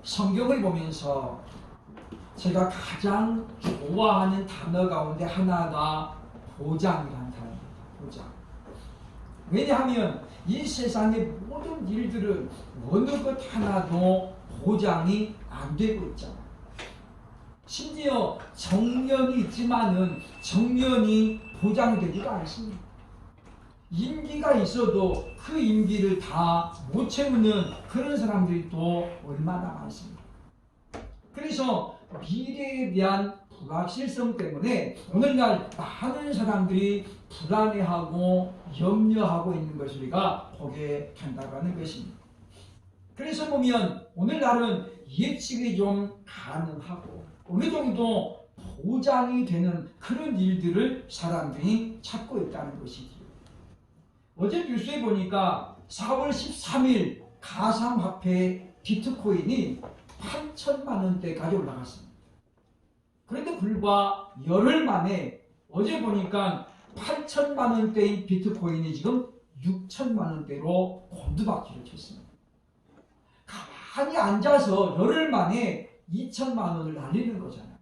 성경을 보면서 제가 가장 좋아하는 단어 가운데 하나가 보장이라는 단어입니다. 보장. 왜냐하면 이 세상의 모든 일들은 어느 것 하나도 보장이 안 되고 있잖아요. 심지어 정년이 있지만은 정년이 보장되지도 않습니다. 임기가 있어도 그 임기를 다 못 채우는 그런 사람들이 또 얼마나 많습니다. 그래서 미래에 대한 불확실성 때문에 오늘날 많은 사람들이 불안해하고 염려하고 있는 것을 우리가 보게 된다고 하는 것입니다. 그래서 보면 오늘날은 예측이 좀 가능하고 어느 정도 보장이 되는 그런 일들을 사람들이 찾고 있다는 것이지요. 어제 뉴스에 보니까 4월 13일 가상화폐 비트코인이 8천만 원대까지 올라갔습니다. 그런데 불과 열흘 만에 어제 보니까 8천만 원대인 비트코인이 지금 6천만 원대로 곤두박질을 쳤습니다. 가만히 앉아서 열흘 만에 2천만 원을 날리는 거잖아요.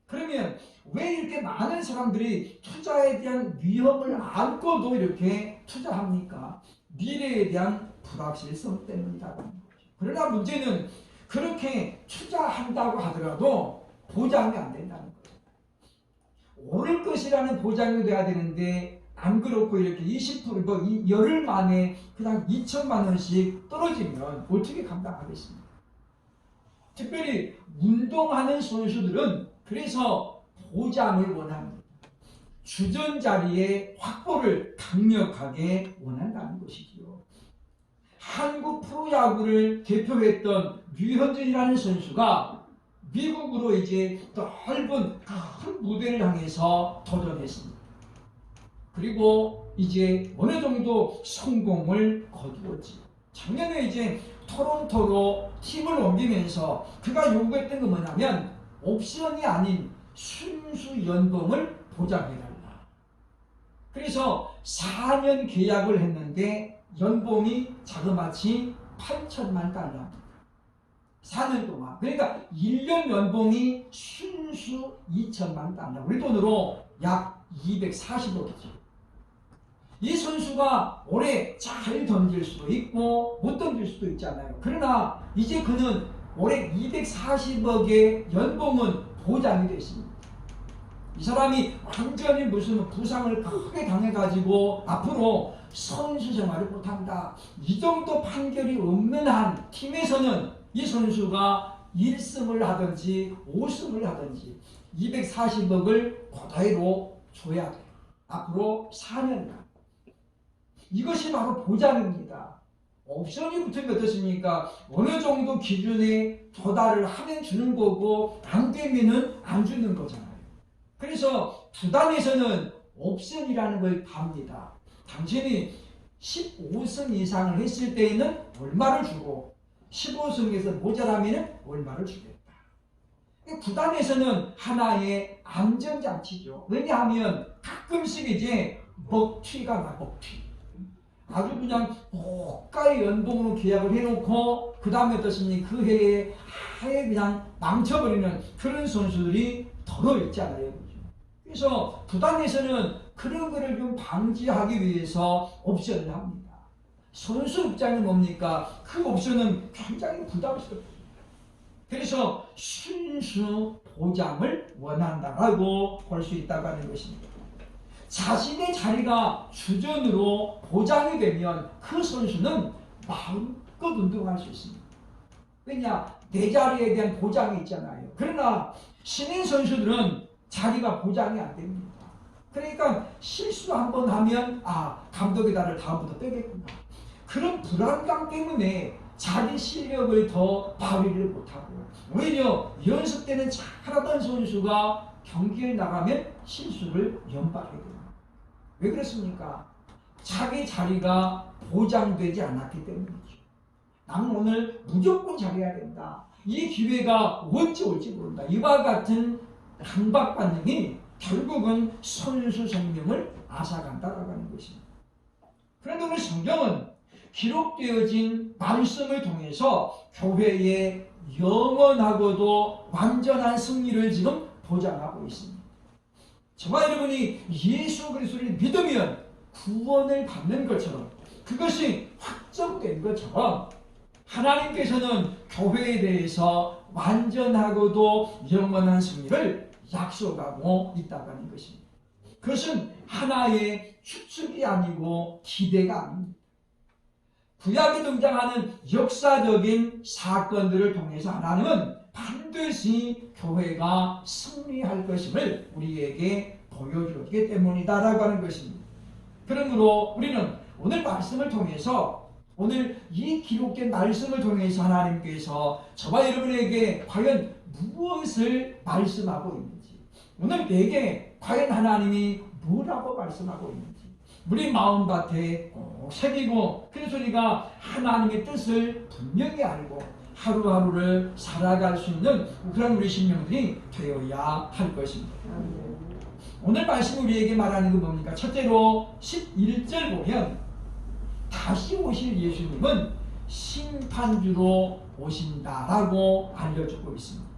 그러면 왜 이렇게 많은 사람들이 투자에 대한 위험을 안고도 이렇게 투자합니까? 미래에 대한 불확실성 때문이라고 하는 거죠. 그러나 문제는 그렇게 투자한다고 하더라도 보장이 안 된다는 거죠. 오를 것이라는 보장이 돼야 되는데 안 그렇고 이렇게 20% 열흘 만에 그냥 2천만 원씩 떨어지면 어떻게 감당하겠습니까? 특별히 운동하는 선수들은 그래서 보장을 원합니다. 주전 자리의 확보를 강력하게 원한다는 것이지요. 한국 프로야구를 대표했던 류현진이라는 선수가 미국으로 이제 넓은 큰 무대를 향해서 도전했습니다. 그리고 이제 어느 정도 성공을 거두었지. 작년에 이제 토론토로 팀을 옮기면서 그가 요구했던 건 뭐냐면 옵션이 아닌 순수 연봉을 보장해달라. 그래서 4년 계약을 했는데 연봉이 자그마치 8천만 달러입니다. 4년 동안. 그러니까 1년 연봉이 순수 2천만 달러. 우리 돈으로 약 240억이죠. 이 선수가 올해 잘 던질 수도 있고 못 던질 수도 있잖아요. 그러나 이제 그는 올해 240억의 연봉은 보장이 됐습니다. 이 사람이 완전히 무슨 부상을 크게 당해가지고 앞으로 선수 생활을 못한다. 이 정도 판결이 없는 한 팀에서는 이 선수가 1승을 하든지 5승을 하든지 240억을 그대로 줘야 돼요. 앞으로 4년간. 이것이 바로 보장입니다. 옵션이 붙으면 어떻습니까? 어느 정도 기준에 도달을 하면 주는 거고 안 되면은 안 주는 거잖아요. 그래서 구단에서는 옵션이라는 걸 답니다. 당신이 15승 이상을 했을 때에는 얼마를 주고 15승에서 모자라면 얼마를 주겠다. 구단에서는 하나의 안전장치죠. 왜냐하면 가끔씩 이제 먹튀가 나, 먹튀. 아주 그냥 고가의 연봉으로 계약을 해놓고 그 다음에 어떻습니까? 그 해에 아예 그냥 망쳐버리는 그런 선수들이 더러 있잖아요. 그래서 구단에서는 그런 거를 좀 방지하기 위해서 옵션을 합니다. 선수 입장은 뭡니까? 그 옵션은 굉장히 부담스럽습니다. 그래서 순수 보장을 원한다라고 볼 수 있다고 하는 것입니다. 자신의 자리가 주전으로 보장이 되면 그 선수는 마음껏 운동할 수 있습니다. 왜냐? 내 자리에 대한 보장이 있잖아요. 그러나 신인 선수들은 자리가 보장이 안 됩니다. 그러니까 실수 한번 하면 감독이 나를 다음부터 빼겠구나. 그런 불안감 때문에 자기 실력을 더 발휘를 못하고 오히려 연습 때는 잘하던 선수가 경기에 나가면 실수를 연발하게 됩니다. 왜 그렇습니까? 자기 자리가 보장되지 않았기 때문이죠. 나는 오늘 무조건 잘해야 된다. 이 기회가 언제 올지 모른다. 이와 같은 강박 반응이 결국은 선수 생명을 앗아간다라고 하는 것입니다. 그런데 오늘 성경은 기록되어진 말씀을 통해서 교회의 영원하고도 완전한 승리를 지금 보장하고 있습니다. 저와 여러분이 예수 그리스도를 믿으면 구원을 받는 것처럼, 그것이 확정된 것처럼 하나님께서는 교회에 대해서 완전하고도 영원한 승리를 약속하고 있다고 하는 것입니다. 그것은 하나의 추측이 아니고 기대가 아닙니다. 구약에 등장하는 역사적인 사건들을 통해서 하나님은 반드시 교회가 승리할 것임을 우리에게 보여주었기 때문이다라고 하는 것입니다. 그러므로 우리는 오늘 말씀을 통해서, 오늘 이 기록된 말씀을 통해서 하나님께서 저와 여러분에게 과연 무엇을 말씀하고 있는지, 오늘 내게 과연 하나님이 뭐라고 말씀하고 있는지 우리 마음밭에 꼭 새기고, 그래서 우리가 하나님의 뜻을 분명히 알고 하루하루를 살아갈 수 있는 그런 우리 신령들이 되어야 할 것입니다. 오늘 말씀 우리에게 말하는 건 뭡니까? 첫째로 11절 보면 다시 오실 예수님은 심판주로 오신다라고 알려주고 있습니다.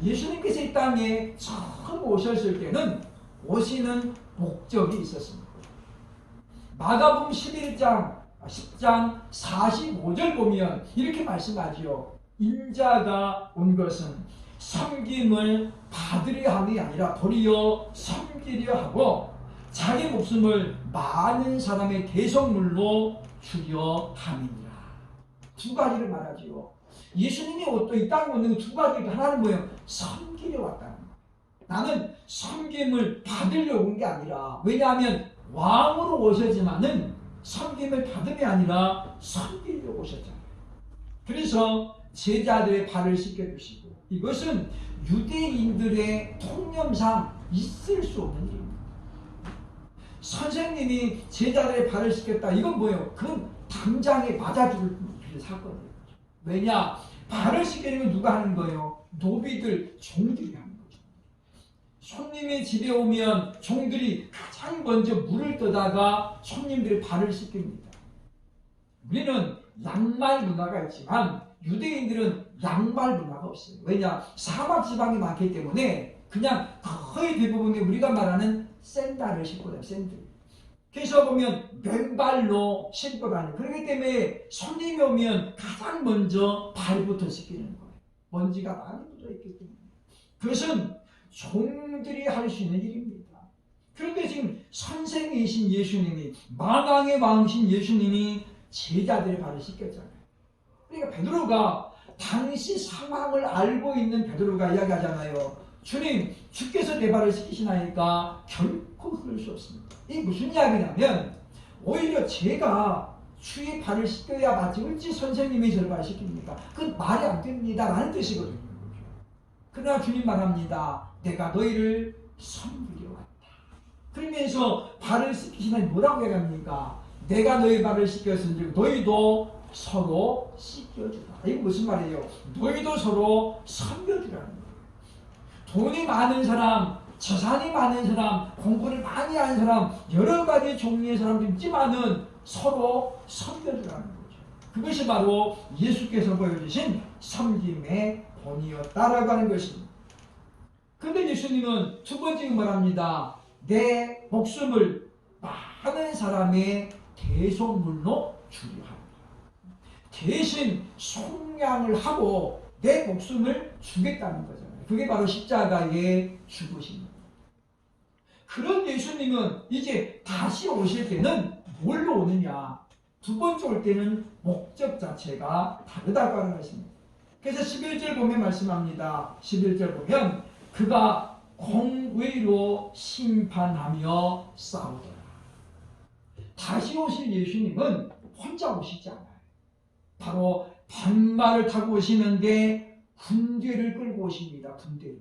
예수님께서 이 땅에 처음 오셨을 때는 오시는 목적이 있었습니다. 마가복음 10장 45절 보면 이렇게 말씀하지요. 인자가 온 것은 섬김을 받으려 함이 아니라 도리어 섬기려 하고 자기 목숨을 많은 사람의 대속물로 주려 함이니라. 두 가지를 말하지요. 예수님이 또 이 땅에 오는 두 가지, 하나는 뭐예요? 섬기려 왔다는 거예요. 나는 섬김을 받으려고 온 게 아니라, 왜냐하면 왕으로 오셨지만은 섬김을 받음이 아니라 섬기려고 오셨잖아요. 그래서 제자들의 발을 씻겨주시고, 이것은 유대인들의 통념상 있을 수 없는 일입니다. 선생님이 제자들의 발을 씻겼다, 이건 뭐예요? 그건 당장에 맞아줄 사건이에요. 왜냐? 발을 씻기는 건 누가 하는 거예요? 노비들, 종들이 하는 거죠. 손님이 집에 오면 종들이 가장 먼저 물을 떠다가 손님들의 발을 씻깁니다. 우리는 양말 문화가 있지만 유대인들은 양말 문화가 없어요. 왜냐? 사막 지방이 많기 때문에 그냥 거의 대부분이 우리가 말하는 샌들을 신고 다녀요. 샌들. 그래서 보면 맨발로 신고 다녀요. 그렇기 때문에 손님이 오면 가장 먼저 발부터 씻기는 거예요. 먼지가 많이 묻어있기 때문에. 그것은 종들이 할 수 있는 일입니다. 그런데 지금 선생이신 예수님이, 만왕의 왕이신 예수님이 제자들의 발을 씻겼잖아요. 그러니까 베드로가, 당시 상황을 알고 있는 베드로가 이야기하잖아요. 주님, 주께서 내 발을 씻기시나이까 결코 그럴 수 없습니다. 이게 무슨 이야기냐면, 오히려 제가 주의 발을 씻겨야 맞지, 어찌 선생님이 저를 발을 씻깁니까? 그건 말이 안 됩니다 라는 뜻이거든요. 그러나 주님 말합니다. 내가 너희를 섬기려 왔다. 그러면서 발을 씻기시나니 뭐라고 얘기합니까? 내가 너희 발을 씻겼은즉 너희도 서로 씻겨주라. 이게 무슨 말이에요? 너희도 서로 섬겨주라는 거예요. 돈이 많은 사람, 재산이 많은 사람, 공부를 많이 하는 사람, 여러 가지 종류의 사람들이 있지만은 서로 섬겨주라는 거죠. 그것이 바로 예수께서 보여주신 섬김의 본이었다라고 하는 것입니다. 그런데 예수님은 두 번째 말합니다. 내 목숨을 많은 사람의 대속물로 주려 합니다. 대신 속량을 하고 내 목숨을 주겠다는 거잖아요. 그게 바로 십자가의 죽으십니다. 그런 예수님은 이제 다시 오실 때는 뭘로 오느냐? 두 번째 올 때는 목적 자체가 다르다고 하는 것입니다. 그래서 11절 보면 말씀합니다. 11절 보면 그가 공의로 심판하며 싸우더라. 다시 오실 예수님은 혼자 오시지 않아요. 바로 백마를 타고 오시는데 군대를 끌고 오십니다. 군대를.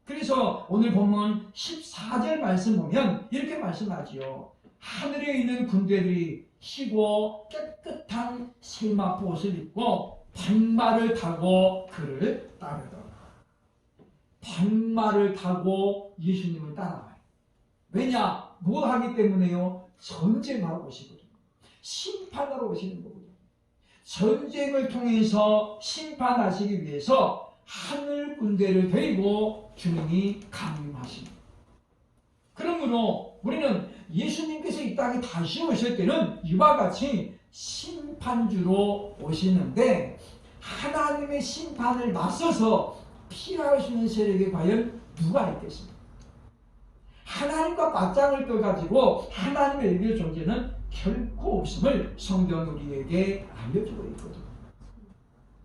그래서 오늘 본문 14절 말씀 보면 이렇게 말씀하지요. 하늘에 있는 군대들이 희고 깨끗한 세마포 옷을 입고 백마를 타고 그를 따르더라. 백마를 타고 예수님을 따라와요. 왜냐? 뭐 하기 때문에요? 전쟁하고 오시거든요. 심판하러 오시는 거거든요. 전쟁을 통해서 심판하시기 위해서 하늘 군대를 데리고 주님이 강림하십니다. 그러므로 우리는 예수님께서 이 땅에 다시 오실 때는 이와 같이 심판주로 오시는데, 하나님의 심판을 맞서서 피할 수 있는 세력이 과연 누가 있겠습니까? 하나님과 맞짱을 떠가지고 하나님의 의의 존재는 결코 없음을 성경은 우리에게 알려주고 있거든요.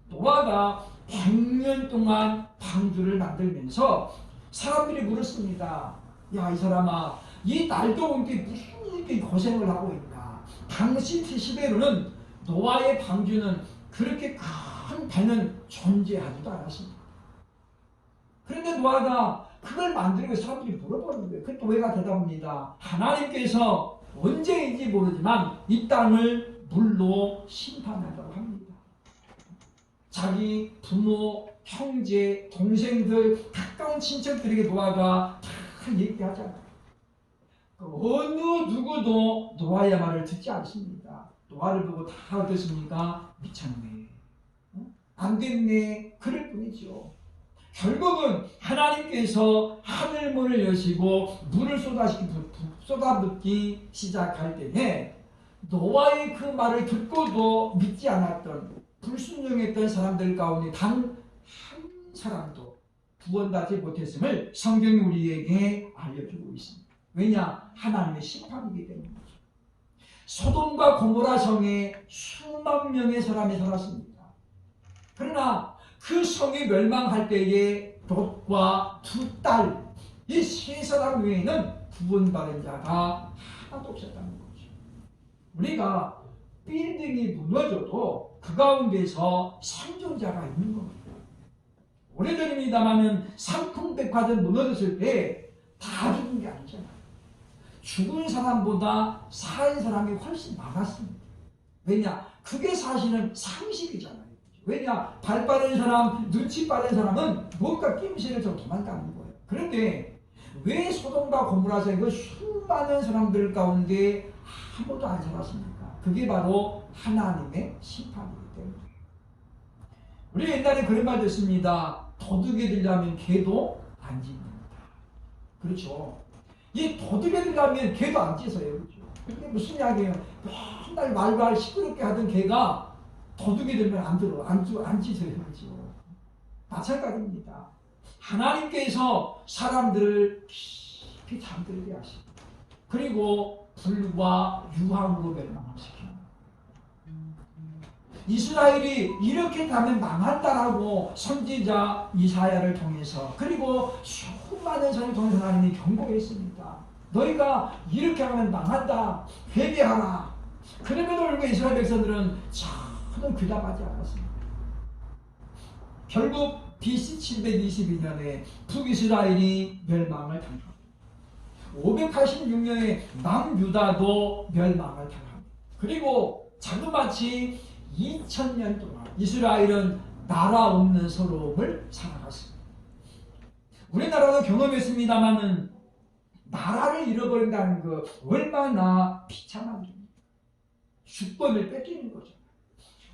노아가 100년 동안 방주를 만들면서 사람들이 물었습니다. 야, 이 사람아, 이 날도 더운데 무슨 이렇게 고생을 하고 있나? 당시 시대로는 노아의 방주는 그렇게 큰 배는 존재하지도 않았습니다. 그런데 노아가 그걸 만들고 사람들이 물어보는 거예요. 그 노아가 대답합니다. 하나님께서 언제인지 모르지만 이 땅을 물로 심판한다고 합니다. 자기 부모, 형제, 동생들, 가까운 친척들에게 노아가 다 얘기하잖아요. 어느 누구도 노아의 말을 듣지 않습니다. 노아를 보고 다 어떻습니까? 미쳤네, 안 됐네, 그럴 뿐이죠. 결국은 하나님께서 하늘문을 여시고 물을 쏟아붓기 시작할 때에 노아의 그 말을 듣고도 믿지 않았던, 불순종했던 사람들 가운데 단 한 사람도 구원받지 못했음을 성경이 우리에게 알려주고 있습니다. 왜냐? 하나님의 심판이기 때문이죠. 소돔과 고모라 성에 수만 명의 사람이 살았습니다. 그러나 그 성이 멸망할 때에 롯과 두 딸, 이 세 사람 외에는 구원받은 자가 하나도 없었다는 거죠. 우리가 빌딩이 무너져도 그 가운데서 생존자가 있는 겁니다. 오래전입니다마는 삼풍백화점 무너졌을 때 다 죽은 게 아니잖아요. 죽은 사람보다 산 사람이 훨씬 많았습니다. 왜냐? 그게 사실은 상식이잖아요. 왜냐? 발 빠른 사람, 눈치 빠른 사람은 뭔가 낌새를 좀 도망가는 거예요. 그런데 왜 소돔과 고모라서의 그 수많은 사람들 가운데 아무도 안 살았습니까? 그게 바로 하나님의 심판이기 때문에. 우리 옛날에 그런 말 듣습니다. 도둑이 되려면 개도 안 짖는다. 그렇죠. 이 도둑이 되려면 개도 안 짖어요. 그렇죠. 그게 무슨 이야기예요? 맨날 말발 시끄럽게 하던 개가 도둑이 되면 안 들어, 안 짖어요. 그렇죠. 마찬가지입니다. 하나님께서 사람들을 깊이 잠들게 하시고, 그리고 불과 유황으로 멸망시킵니다. 이스라엘이 이렇게 가면 망한다라고 선지자 이사야를 통해서, 그리고 수많은 선을 통해서 하나님이 경고했습니다. 너희가 이렇게 하면 망한다, 회개하라. 그럼에도 불구하고 이스라엘 백성들은 전혀 귀담하지 않았습니다. 결국 BC 722년에 북이스라엘이 멸망을 당합니다. 586년에 남유다도 멸망을 당합니다. 그리고 자그마치 2000년 동안 이스라엘은 나라 없는 서러움을 살아갔습니다. 우리나라도 경험했습니다마는 나라를 잃어버린다는 거 얼마나 비참한 일입니까? 주권을 뺏기는 거죠.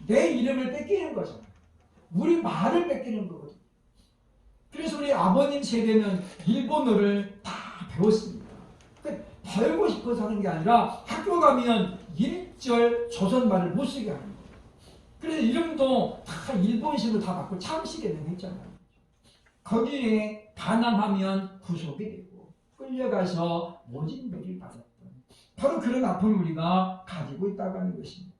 내 이름을 뺏기는 거죠. 우리 말을 뺏기는 거거든요. 그래서 우리 아버님 세대는 일본어를 다 배웠습니다. 배우고 싶어서 하는 게 아니라 학교 가면 일절 조선말을 못 쓰게 하는 거예요. 그래서 이름도 다 일본식으로 다 바꾸고 창씨개념 했잖아요. 거기에 반항하면 구속이 되고 끌려가서 모진매를 받았던 바로 그런 아픔을 우리가 가지고 있다고 하는 것입니다.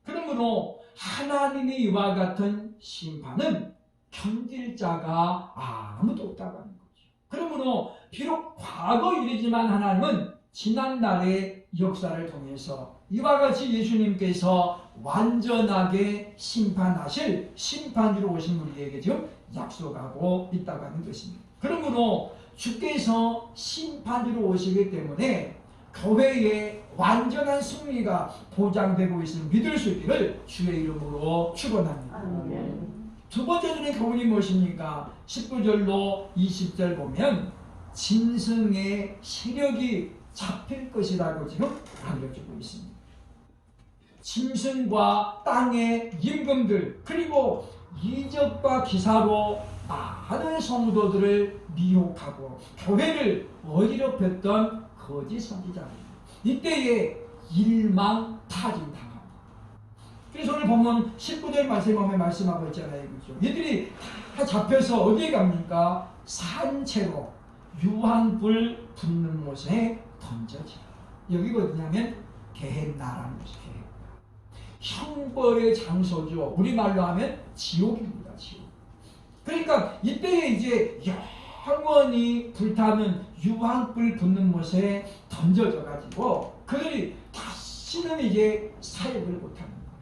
그러므로 하나님의 이와 같은 심판은 견딜 자가 아무도 없다고 하는 거죠. 그러므로 비록 과거 일이지만 하나님은 지난날의 역사를 통해서 이와 같이 예수님께서 완전하게 심판하실 심판주로 오신 우리에게 지금 약속하고 있다고 하는 것입니다. 그러므로 주께서 심판주로 오시기 때문에 교회의 완전한 승리가 보장되고 있음을 믿을 수 있기를 주의 이름으로 축원합니다. 두 번째 주의 교훈이 무엇입니까? 19절로 20절 보면 짐승의 세력이 잡힐 것이라고 지금 알려주고 있습니다. 짐승과 땅의 임금들 그리고 이적과 기사로 많은 성도들을 미혹하고 교회를 어지럽혔던 거짓 선지자입니다. 이때에 일망타진당합니다. 그래서 오늘 보면 19절 말씀에 말씀하고 있잖아요. 그렇죠? 얘들이 다 잡혀서 어디에 갑니까? 산채로 유황불 붙는 곳에 던져지라. 여기가 어디냐면 게헨나라는 곳이에요. 형벌의 장소죠. 우리말로 하면 지옥입니다. 지옥. 그러니까 이때에 이제 영원히 불타는 유황불 붙는 곳에 던져져 가지고 그들이 다시는 이제 사역을 못하는 거예요.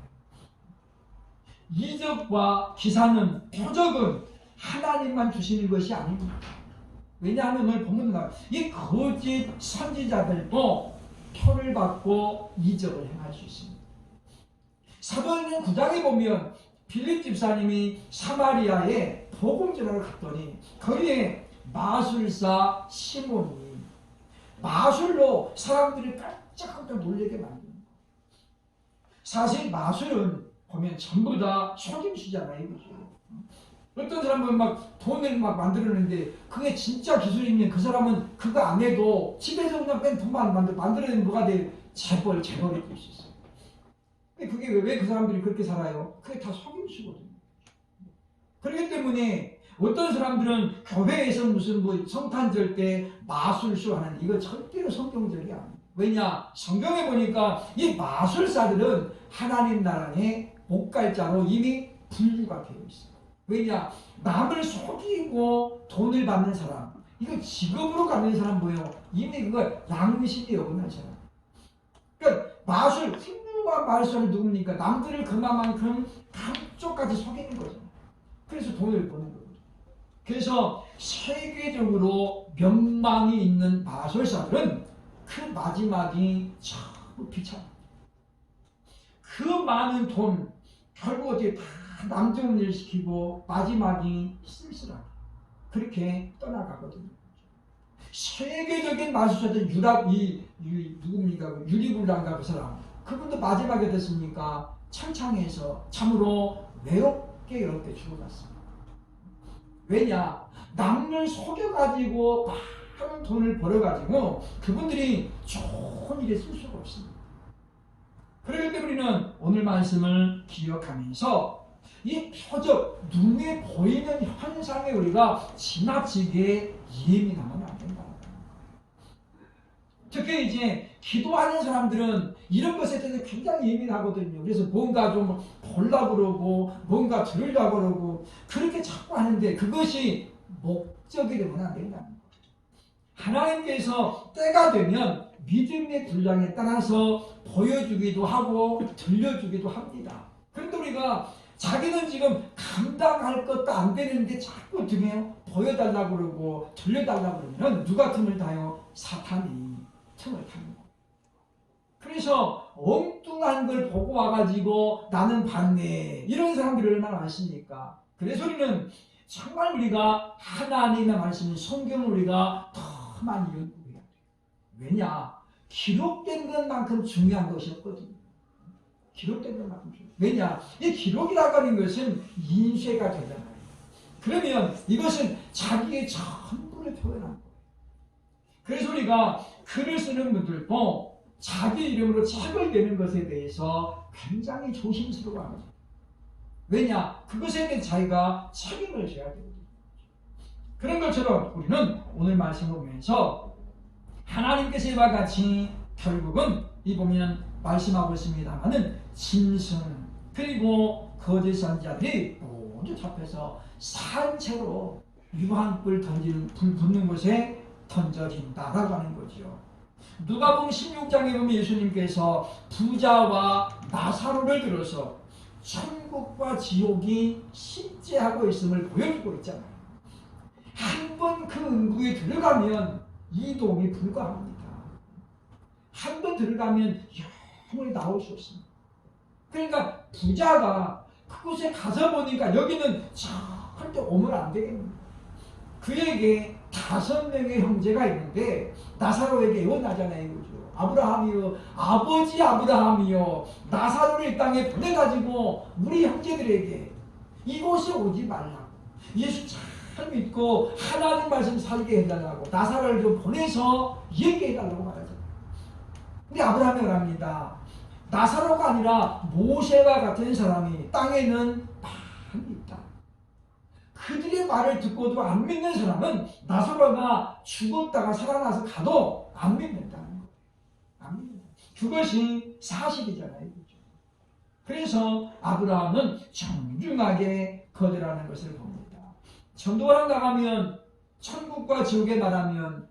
이적과 기사는 표적은 하나님만 주시는 것이 아닙니다. 왜냐하면 오늘 보면 이 거짓 선지자들도 표를 받고 이적을 행할 수 있습니다. 사도행전 9장에 보면 빌립 집사님이 사마리아에 복음 전하러 갔더니 거기에 마술사 시몬이 마술로 사람들이 깜짝깜짝 놀라게 만듭니다. 사실 마술은 보면 전부 다 속임수잖아요. 그죠? 어떤 사람은 막 돈을 막 만들었는데 그게 진짜 기술이면 그 사람은 그거 안 해도 집에서 그냥 뺀 돈만 만들어낸 뭐가 돼 재벌이 될 수 있어요. 근데 그게 왜 그 사람들이 그렇게 살아요? 그게 다 속임수거든요. 그렇기 때문에 어떤 사람들은 교회에서 무슨 뭐 성탄절 때 마술쇼 하는 이거 절대로 성경적이 아니에요. 왜냐? 성경에 보니까 이 마술사들은 하나님 나라의 목갈자로 이미 분류가 되어 있어요. 왜냐? 남을 속이고 돈을 받는 사람, 이거 직업으로 갖는 사람 뭐예요? 이미 그거 양심이 어긋난 사람. 그러니까 마술, 흉과 마술은 누굽니까? 남들을 그만큼 감쪽까지 속이는 거죠. 그래서 돈을 버는 거죠. 그래서 세계적으로 명망이 있는 마술사들은 그 마지막이 전부 비참합니다. 그 많은 돈 결국 어떻게 다 남정을 일 시키고 마지막이 쓸쓸하게 그렇게 떠나가거든요. 세계적인 마술사들 누굽니까? 유리불란가 그 사람. 그분도 마지막에 됐습니까? 창창해서 참으로 외롭게 죽어갔습니다. 왜냐? 남을 속여가지고 많은 돈을 벌어가지고 그분들이 좋은 일에 쓸 수가 없습니다. 그렇기 때문에 우리는 오늘 말씀을 기억하면서 이 표적, 눈에 보이는 현상에 우리가 지나치게 예민하면 안 된다. 특히 이제 기도하는 사람들은 이런 것에 대해서 굉장히 예민하거든요. 그래서 뭔가 좀 보려고 그러고 뭔가 들으려고 그러고 그렇게 자꾸 하는데 그것이 목적이 되면 안 된다는 거예요. 하나님께서 때가 되면 믿음의 분량에 따라서 보여주기도 하고 들려주기도 합니다. 그런데 우리가 자기는 지금 감당할 것도 안 되는데 자꾸 어떻게 해요? 보여달라고 그러고 들려달라고 그러면 누가 틈을 타요? 사탄이 틈을 타는 거예요. 그래서 엉뚱한 걸 보고 와가지고 나는 봤네 이런 사람들이 얼마나 많습니까? 그래서 우리는 정말 우리가 하나님의 말씀 성경을 우리가 더 많이 연구해야 돼요. 왜냐? 기록된 것만큼 중요한 것이 없거든요. 기록된 것만큼 중요해요. 왜냐? 이 기록이라고 하는 것은 인쇄가 되잖아요. 그러면 이것은 자기의 전부를 표현한 거예요. 그래서 우리가 글을 쓰는 분들도 자기 이름으로 책을 내는 것에 대해서 굉장히 조심스러워합니다. 왜냐? 그것에 대해 자기가 책임을 져야 되거든요. 그런 것처럼 우리는 오늘 말씀을 보면서 하나님께서 이와 같이 결국은 이 보면 말씀하고 있습니다만은 짐승 그리고 거짓 선지자들이 모두 잡혀서 산채로 유황불 던지는 불 붙는 곳에 던져진다라고 하는 거죠. 누가복음 16장에 보면 예수님께서 부자와 나사로를 들어서 천국과 지옥이 실제하고 있음을 보여주고 있잖아요. 한 번 그 음부에 들어가면 이동이 불가합니다. 한 번 들어가면 영원히 나올 수 없습니다. 그러니까 부자가 그곳에 가서 보니까 여기는 절대 오면 안 되겠습니다. 그에게 5명의 형제가 있는데 나사로에게 예언하잖아요. 그죠? 아브라함이여, 아버지 아브라함이여, 나사로를 이 땅에 보내가지고 우리 형제들에게 이곳에 오지 말라고, 예수 잘 믿고 하나님 말씀 살게 해달라고 나사로를 좀 보내서 얘기해달라고 말하죠. 근데 아브라함이 말합니다. 나사로가 아니라 모세와 같은 사람이 땅에는 많이 있다. 그들의 말을 듣고도 안 믿는 사람은 나사로가 죽었다가 살아나서 가도 안 믿는다는 거예요. 안 믿는다. 그것이 사실이잖아요. 그렇죠? 그래서 아브라함은 정중하게 거절하는 것을 봅니다. 전도하러 나가면 천국과 지옥에 말하면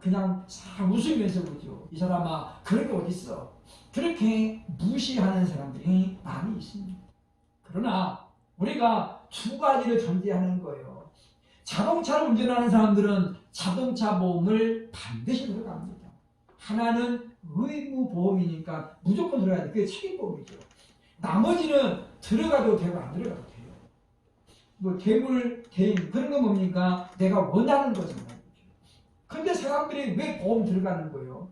그냥 싹 웃으면서 그러죠. 이 사람아, 그런 게 어딨어. 그렇게 무시하는 사람들이 많이 있습니다. 그러나 우리가 두 가지를 전제하는 거예요. 자동차를 운전하는 사람들은 자동차 보험을 반드시 들어갑니다. 하나는 의무보험이니까 무조건 들어가야 돼. 그게 책임보험이죠. 나머지는 들어가도 되고 안 들어가도 돼요. 뭐 대물, 대임 그런 건 뭡니까? 내가 원하는 거잖아요. 근데 사람들이 왜 보험 들어가는 거예요?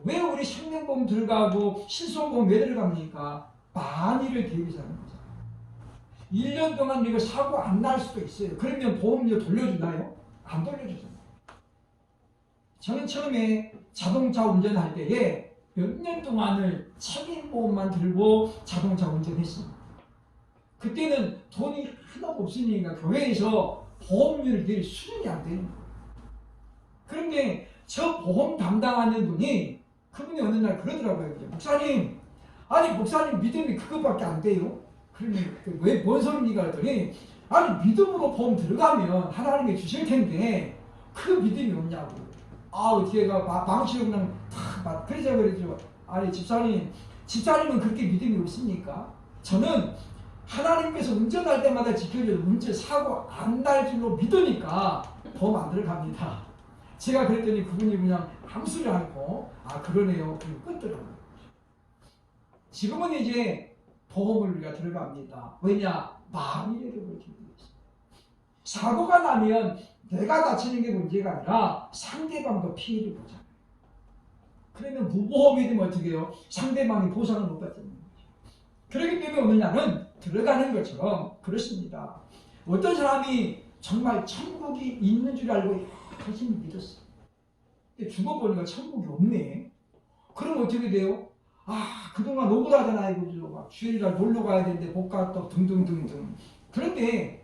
왜 우리 생명보험 들어가고 실손보험 왜 들어갑니까? 만일을 대비하는 거잖아요. 1년 동안 이거 사고 안 날 수도 있어요. 그러면 보험료 돌려주나요? 안 돌려주잖아요. 저는 처음에 자동차 운전할 때에 몇 년 동안을 책임보험만 들고 자동차 운전했습니다. 그때는 돈이 하나도 없으니까 교회에서 보험료를 낼 수준이 안 되는 거예요. 그런데 저 보험 담당하는 분이, 그분이 어느 날 그러더라고요. 목사님, 아니 목사님 믿음이 그것밖에 안 돼요? 그러니 왜 뭔 소리인가 그랬더니, 아니 믿음으로 보험 들어가면 하나님이 주실 텐데 그 믿음이 없냐고. 제가 망치로 그냥 탁 그러자 그러죠. 아니 집사님은 그렇게 믿음이 없습니까? 저는 하나님께서 운전할 때마다 지켜줘서 운전 사고 안 날 줄로 믿으니까 보험 안 들어갑니다. 제가 그랬더니 그분이 그냥 아무 소리 않고 그러네요. 그리고 끊더라고요. 지금은 이제 보험을 우리가 들어갑니다. 왜냐? 만일에 그렇게 되겠어요. 사고가 나면 내가 다치는 게 문제가 아니라 상대방도 피해를 보잖아요. 그러면 무보험이 되면 어떻게 해요? 상대방이 보상을 못 받는 거죠. 그렇기 때문에 오늘 나는 들어가는 것처럼 그렇습니다. 어떤 사람이 정말 천국이 있는 줄 알고 열심히 믿었어. 근데 죽어보니까 천국이 없네. 그럼 어떻게 돼요? 그동안 억울하잖아요. 그죠? 막 주일날 놀러 가야 되는데 못 갔다 등등등등. 그런데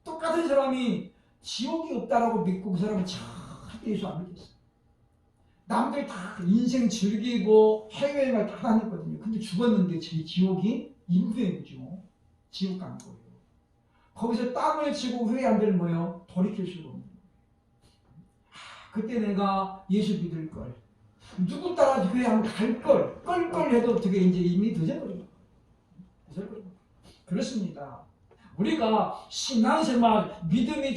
똑같은 사람이 지옥이 없다라고 믿고 그 사람은 절대 예수 안 믿었어. 남들 다 인생 즐기고 해외여행을 다 다녔거든요. 근데 죽었는데 지옥이 있는 거죠. 지옥 간 거예요. 거기서 땅을 치고 후회 안 되는 거예요. 돌이킬 수가 없는 거예요. 그때 내가 예수 믿을 걸, 누구 따라 후회하면 갈 걸, 껄껄 해도 어떻게 이제 이미 늦어버린 거예요. 그렇습니다. 우리가 신앙생활 믿음이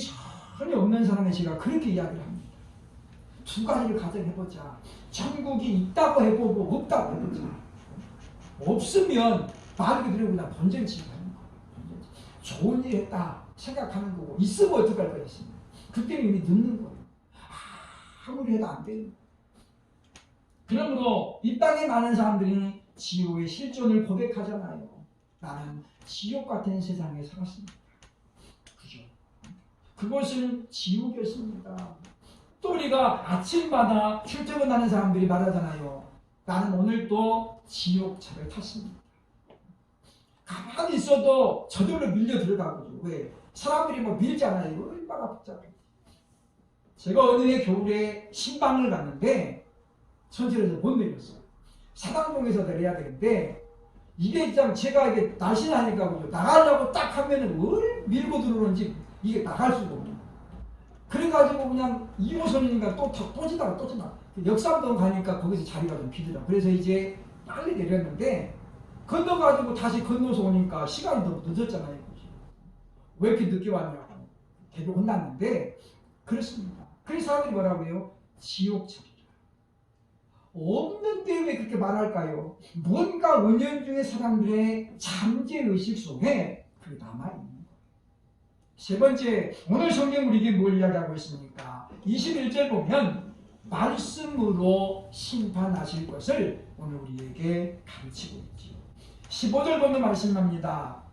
전혀 없는 사람의 제가 그렇게 이야기를 합니다. 두 가지를 가정해보자. 천국이 있다고 해보고 없다고 해보자. 없으면 말 그대로 그냥 본전치기 하는 거예요. 좋은 일 했다 생각하는 거고, 있으면 어떡할 거였습니까? 그때는 이미 늦는 거예요. 아무리 해도 안 되는 거예요. 그러므로 이 땅에 많은 사람들이 지옥의 실존을 고백하잖아요. 나는 지옥 같은 세상에 살았습니다. 그죠? 그것은 지옥이었습니다. 또 우리가 아침마다 출퇴근하는 사람들이 말하잖아요. 나는 오늘 또 지옥차를 탔습니다. 가만히 있어도 저절로 밀려 들어가거든요. 왜? 사람들이 뭐 밀잖아요. 얼마나 복잡해. 제가 어느 해 겨울에 신방을 갔는데 천천히서 못 내렸어요. 사당동에서 내려야 되는데 이게 참 제가 이게 날씬하니까 그죠. 나가려고 딱 하면은 뭘 밀고 들어오는지 이게 나갈 수가 없는 거예요. 그래가지고 그냥 2호선이니까 또 지다가 또 지나. 역삼동 가니까 거기서 자리가 좀 비더라. 그래서 이제 빨리 내렸는데 건너가지고 다시 건너서 오니까 시간이 너무 늦었잖아요. 왜 이렇게 늦게 왔냐고 되게 혼났는데 그렇습니다. 그래서 사람들이 뭐라고 해요? 지옥철이다. 없는데 왜 그렇게 말할까요? 뭔가 은연중에 사람들의 잠재의식 속에 그게 남아있는 거예요. 세 번째, 오늘 성경 우리에게 뭘 이야기하고 있습니까? 21절 보면 말씀으로 심판하실 것을 오늘 우리에게 가르치고 있지요. 15절 보면 말씀합니다.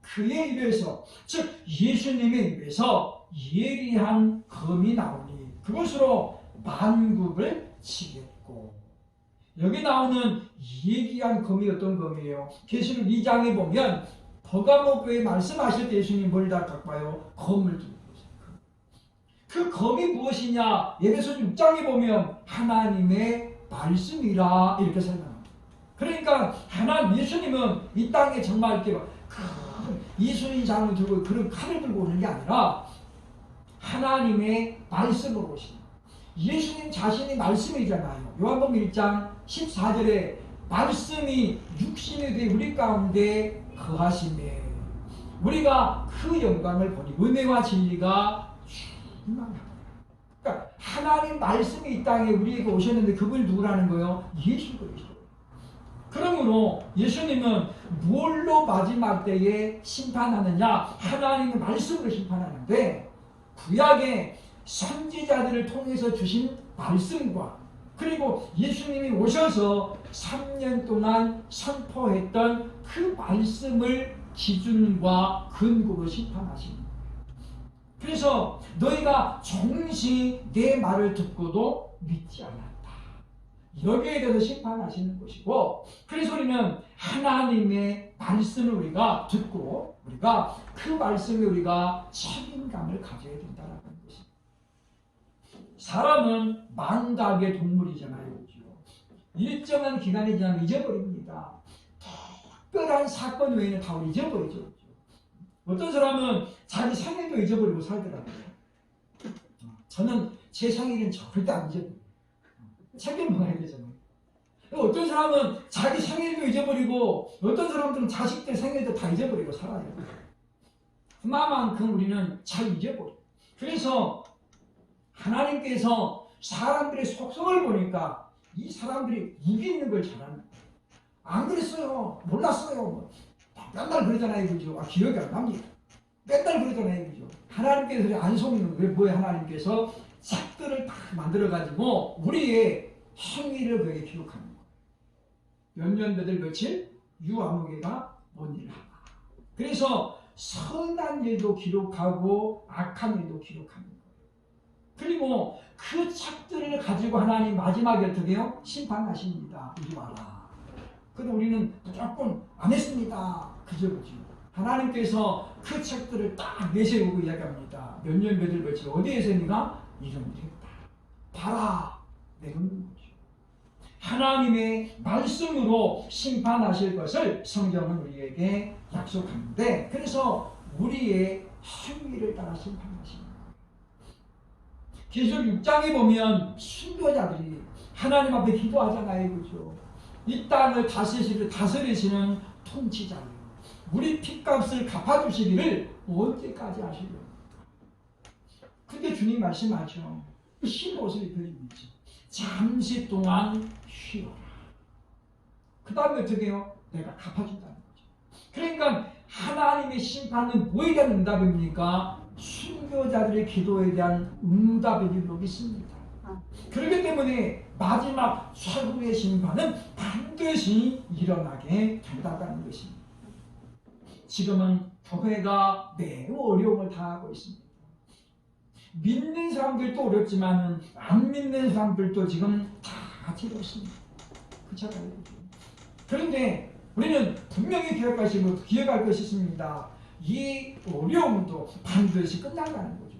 그의 입에서, 즉 예수님의 입에서 예리한 검이 나오니 그것으로 만국을 치겠고. 여기 나오는 예리한 검이 어떤 검이에요? 계시록 2장에 보면 버가모 교회 말씀하실 때 예수님이 뭘 다 갖고 와요? 검을 들고 오세요. 그 검이 무엇이냐? 예배소 6장에 보면 하나님의 말씀이라 이렇게 설명합니다. 그러니까 하나님 예수님은 이 땅에 정말 이렇게 큰 이순신 장을 들고 그런 칼을 들고 오는 게 아니라 하나님의 말씀으로 오십니다. 예수님 자신이 말씀이잖아요. 요한복음 1장 14절에 말씀이 육신이 되어 우리 가운데 거하시네. 우리가 그 영광을 보니 은혜와 진리가 충만하다. 그러니까 하나님 말씀이 이 땅에 우리에게 오셨는데 그분이 누구라는 거예요? 예수 그리스도. 그러므로 예수님은 뭘로 마지막 때에 심판하느냐? 하나님의 말씀으로 심판하는데 구약의 선지자들을 통해서 주신 말씀과 그리고 예수님이 오셔서 3년 동안 선포했던 그 말씀을 기준과 근거로 심판하십니다. 그래서 너희가 정시 내 말을 듣고도 믿지 않았다. 여기에 대해서 심판하시는 것이고, 그래서 우리는 하나님의 말씀을 우리가 듣고 우리가 그 말씀에 우리가 책임감을 가져야 된다는 것입니다. 사람은 망각의 동물이잖아요. 그렇죠? 일정한 기간이 지나면 잊어버립니다. 특별한 사건 외에는 다 잊어버리죠. 그렇죠? 어떤 사람은 자기 생일도 잊어버리고 살더라고요. 저는 제 생일은 절대 안 잊어버려요. 책임 먹어야 되잖아요. 어떤 사람은 자기 생일도 잊어버리고 어떤 사람들은 자식들 생일도 다 잊어버리고 살아요. 그만큼 우리는 잘 잊어버려요. 그래서 하나님께서 사람들의 속성을 보니까 이 사람들이 무기 있는 걸 잘하는, 안 그랬어요, 몰랐어요, 맨날 그러잖아요. 그죠? 기억이 안 납니다. 맨날 그러잖아요. 그죠? 하나님께서 안 속는 왜 뭐예요? 하나님께서 책들을 다 만들어가지고 우리의 행위를 거기에 기록하는 거예요. 몇 년 몇월 며칠 유아무개가 뭔 일을 하나. 그래서 선한 일도 기록하고 악한 일도 기록하는 거예요. 그리고 그 책들을 가지고 하나님 마지막에 어떻게 해요? 심판하십니다. 이리 와라. 그런데 우리는 무조건 안 했습니다. 그죠? 하나님께서 그 책들을 딱 내세우고 이야기합니다. 몇 년 몇월 며칠 어디에서 네가 이런 일을 했다. 봐라. 내가 묻는 거죠. 하나님의 말씀으로 심판하실 것을 성경은 우리에게 약속하는데, 그래서 우리의 행위를 따라 심판하십니다. 계시록 6장에 보면 순교자들이 하나님 앞에 기도하잖아요. 그죠? 이 땅을 다스리시는 통치자예요. 우리 핏값을 갚아주시기를 언제까지 하시려고. 근데 주님 말씀하죠. 흰 옷을 입혀주죠. 잠시 동안 쉬어라. 그 다음에 어떻게 해요? 내가 갚아준다는 거죠. 그러니까 하나님의 심판은 뭐에 대한 응답입니까? 순교자들의 기도에 대한 응답이라고 믿습니다. 그렇기 때문에 마지막 최후의 심판은 반드시 일어나게 된다는 것입니다. 지금은 교회가 매우 어려움을 당하고 있습니다. 믿는 사람들도 어렵지만 안 믿는 사람들도 지금 다 어렵습니다. 그렇잖아요. 그런데 우리는 분명히 기억할 것이 있습니다. 이 어려움도 반드시 끝난다는 거죠.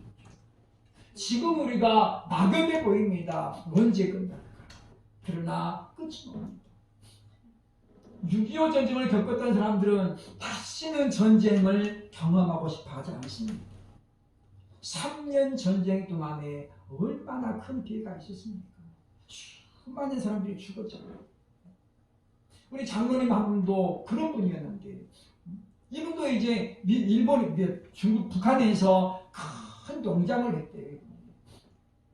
지금 우리가 막연해 보입니다. 언제 끝날까? 그러나 끝이 옵니다. 6.25 전쟁을 겪었던 사람들은 다시는 전쟁을 경험하고 싶어 하지 않습니다. 3년 전쟁 동안에 얼마나 큰 피해가 있었습니까? 수많은 사람들이 죽었잖아요. 우리 장로님 한 분도 그런 분이었는데, 이분도 이제 중국 북한에서 큰 농장을 했대요.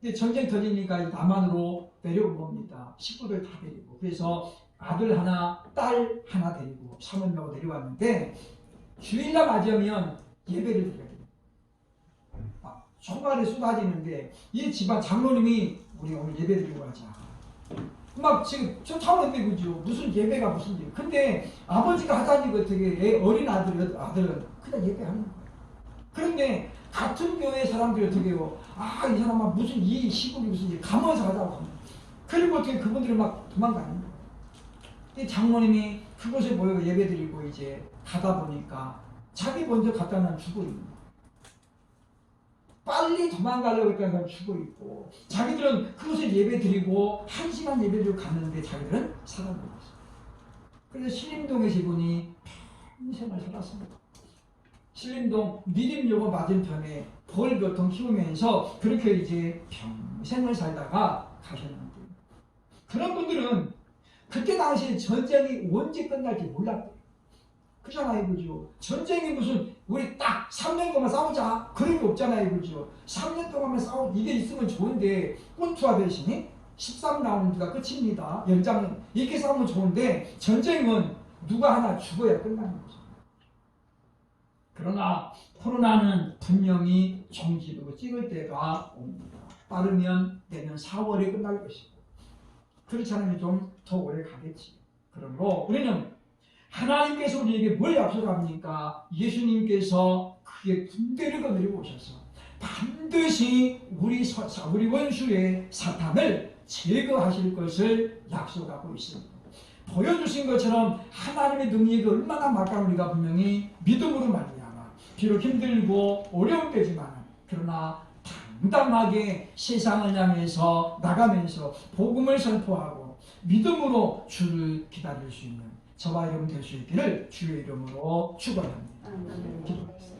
근데 전쟁 터지니까 남한으로 내려온 겁니다. 식구들 다 데리고. 그래서 아들 하나, 딸 하나 데리고 사모님하고 내려왔는데, 주일날 맞으면 예배를 드려야 돼요. 총알이 쏟아지는데, 이 집안 장로님이 우리 오늘 예배 드리고 가자. 막 지금 저 차원인데 그죠? 무슨 예배가 무슨 예배. 근데 아버지가 하자니 어떻게 어린 아들은 그냥 예배하는 거예요. 그런데 같은 교회 사람들이 어떻게 해요? 아, 이 사람아 무슨 이 시국이 무슨 일 가면서 하자고 합니다. 그리고 어떻게 그분들이 막 도망가는 거예요. 이 장모님이 그곳에 모여 예배드리고 이제 가다 보니까 자기 먼저 갔다 난 죽어 있는 거예요. 빨리 도망가려고 했던 사람 죽어 있고, 자기들은 그곳에 예배드리고 1시간 예배드리고 갔는데 자기들은 살아남았어요. 그래서 신림동에서 이분이 평생을 살았습니다. 신림동 미림여고 맞은편에 벌교통 키우면서 그렇게 이제 평생을 살다가 가셨는데, 그런 분들은 그때 당시에 전쟁이 언제 끝날지 몰랐대요. 그렇잖아요, 그죠? 전쟁이 무슨 우리 딱 3년 동안 싸우자 그런 게 없잖아요, 그죠? 3년 동안만 이게 있으면 좋은데 꼰투와 대신에 13라운드가 끝입니다. 연장 이렇게 싸우면 좋은데 전쟁은 누가 하나 죽어야 끝나는 거죠. 그러나 코로나는 분명히 종지부를 찍을 때가 옵니다. 빠르면 내년 4월에 끝날 것이고, 그렇지 않으면 좀 더 오래 가겠지. 그러므로 우리는 하나님께서 우리에게 뭘 약속합니까? 예수님께서 그의 군대를 거느리고 오셔서 반드시 우리 원수의 사탄을 제거하실 것을 약속하고 있습니다. 보여주신 것처럼 하나님의 능력이 얼마나 막강한 우리가 분명히 믿음으로 말미암아 비록 힘들고 어려운 때지만 그러나 당당하게 세상을 향해서 나가면서 복음을 선포하고 믿음으로 주를 기다릴 수 있는 저와 여러분 될 수 있기를 주의 이름으로 축원합니다. 기도하겠습니다.